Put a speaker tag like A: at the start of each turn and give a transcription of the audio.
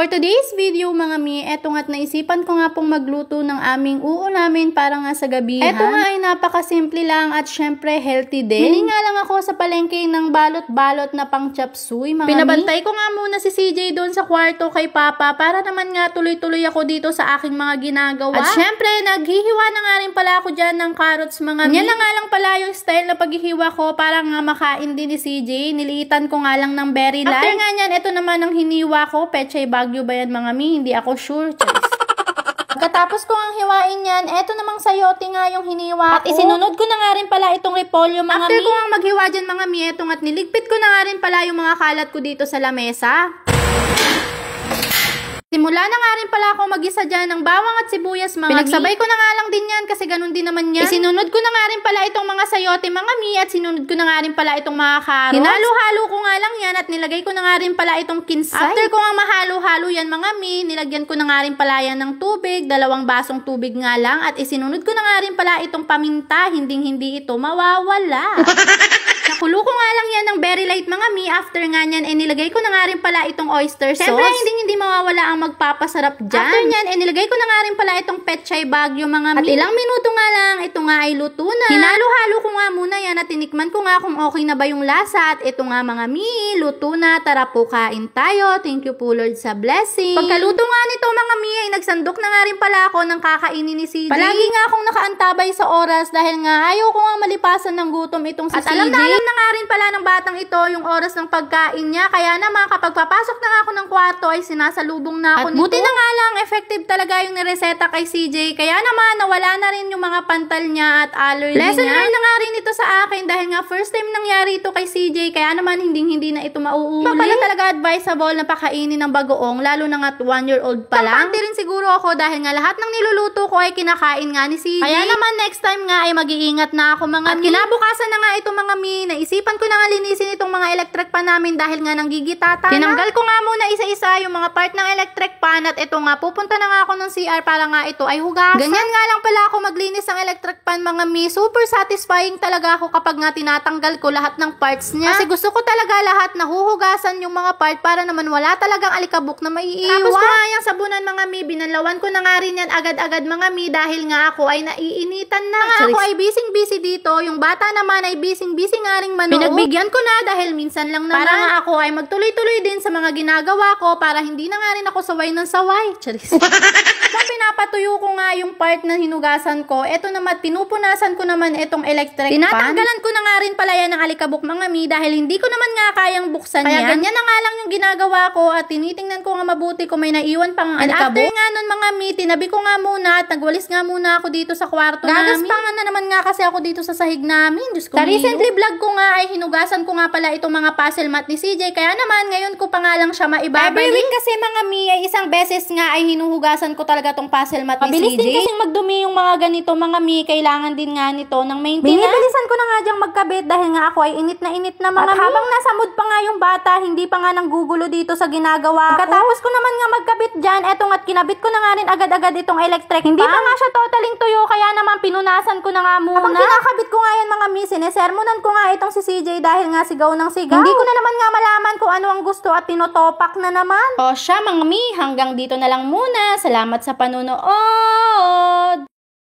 A: For today's video mga mi, eto nga't naisipan ko nga pong magluto ng aming uulamin para nga sa gabihan. Eto nga ay napakasimple lang at syempre healthy din. Bili nga lang ako sa palengke ng balot-balot na pang chop suey mga Pinabantay ko nga muna si CJ doon sa kwarto kay Papa para naman nga tuloy-tuloy ako dito sa aking mga ginagawa. At syempre naghihiwa na nga rin pala ako dyan ng carrots mga mi. Yan na nga lang pala yung style na paghihiwa ko para nga makain din ni CJ. Niliitan ko nga lang ng very light. After nga nyan, eto naman ang hiniwa ko, pechay Bagyo ba yan mga mi? Hindi ako sure. Pagkatapos ko ang hiwain yan, eto namang sayote nga yung hiniwa ko. At isinunod ko na nga rin pala itong repolyo mga mi. After ko nga maghiwa dyan mga mi, eto nga't niligpit ko na nga rin pala yung mga kalat ko dito sa lamesa. Simula na nga rin pala ako mag-isa dyan ng bawang at sibuyas mga Pinagsabay ko na nga lang din yan kasi ganun din naman yan. Isinunod ko na nga rin pala itong mga sayote mga mi at sinunod ko na nga rin pala itong mga carrots. Hinalo-halo ko nga lang yan at nilagay ko na nga rin pala itong kinsay. After ko nga mahalo-halo yan mga mi, nilagyan ko na nga rin pala yan ng tubig, 2 basong tubig nga lang at isinunod ko na nga rin pala itong paminta, hindi ito mawawala. Nakulo ko nga lang yan ng very light mga mi. After nga nyan, nilagay ko na nga rin pala itong oyster sauce. Siyempre, hindi mawawala ang magpapasarap dyan. After nyan, nilagay ko na nga rin pala itong pechay Bagyo mga mi. At ilang minuto nga lang, ito nga ay luto na. Hinalo-halo ko nga muna yan at tinikman ko nga kung okay na ba yung lasa. At ito nga mga mi, luto na. Tara po kain tayo. Thank you po Lord sa blessing. Pagkaluto nga nito mga mi, ay nagsandok na nga rin pala ako ng kakainin ni CJ. Palagi nga akong nakaantabay sa oras dahil nga ayaw ko nga malipasan ng gutom itong si CJ. At alam na nga rin pala ng batang ito yung oras ng pagkain niya. Kaya naman kapag papasok na ako ng kwarto ay sinasalubong na ako nito. At buti na nga lang effective talaga yung nireseta kay CJ. Kaya naman nawala na rin yung mga pantal niya at allergy niya. Lesson learned na nga rin ito sa akin dahil nga first time nangyari ito kay CJ. Kaya naman hindi na ito mauuli. Pa pala talaga advisable na pakainin ng bagoong lalo na nga 1-year-old pa lang. Kampante rin siguro ako dahil nga lahat ng niluluto ko ay kinakain nga ni CJ. Kaya naman next time nga ay mag-iingat na ako mga mi. At kinabukasan na nga ito mga mi. Naisipan ko na nga linisin itong mga electric pan namin dahil nga nanggigitata na. Tinanggal ko nga muna isa-isa yung mga part ng electric pan at ito nga pupunta na nga ako ng CR para nga ito ay hugasan. Ganyan nga lang pala ako maglinis ng electric pan mga mi. Super satisfying talaga ako kapag nga tinatanggal ko lahat ng parts niya. Kasi gusto ko talaga lahat nahuhugasan yung mga part para naman wala talagang alikabok na maiiwan. Tapos ko nga yung sabunan mga mi, binalawan ko na nga rin yan agad-agad mga mi dahil nga ako ay naiinitan na. Ako ay busy dito. Yung bata naman ay busy nga ring manood. Pinagbigyan ko na dahil minsan lang naman. Para nga ako ay magtuloy-tuloy din sa mga ginagawa ko para hindi na nga rin ako saway ng saway. Charis. Kung pinapatuyo ko nga yung part na hinugasan ko, eto naman, pinupunasan ko naman itong electric pan. Tinatanggalan ko na nga rin pala yan ng alikabok mga mi dahil hindi ko naman nga kayang buksan yan. Kaya ganyan na nga lang yung ginagawa ko at tinitingnan ko nga mabuti kung may naiwan pang alikabok. After nga nun mga mi, tinabi ko nga muna at nagwalis nga muna ako dito sa kwarto namin. Gagaspangan na naman nga kasi ako dito sa sahig namin. Diyos ko, recently vlog ko nga ay hinugasan ko nga pala itong mga puzzle mat ni CJ. Kaya naman ngayon ko pa nga lang siya maibabalik. Every week kasi mga mi ay isang beses nga ay hinuhugasan ko talaga tong puzzle mat ni CJ. Mabilis din kasing magdumi yung mga ganito mga mi. Kailangan din nga nito ng maintenance. Binibilisan ko na nga dyang magkabit dahil nga ako ay init na mga mi. At habang nasa mood pa nga yung bata, hindi pa nga nanggugulo dito sa ginagawa ko. Pagkatapos ko naman nga magkabit dyan, eto nga't kinabit ko na nga rin agad-agad itong electric pan. Hindi pa nga siya totaling tuyo kaya naman pinunasan ko na nga muna. Habang kinakabit ko nga yan mga mi, sinesermonan ko nga itong si CJ dahil nga sigaw ng sigaw. Hindi ko na naman nga malaman kung ano ang gusto at tinotopak na naman. O siya mga mi, hanggang dito na lang muna. Salamat sa panonood!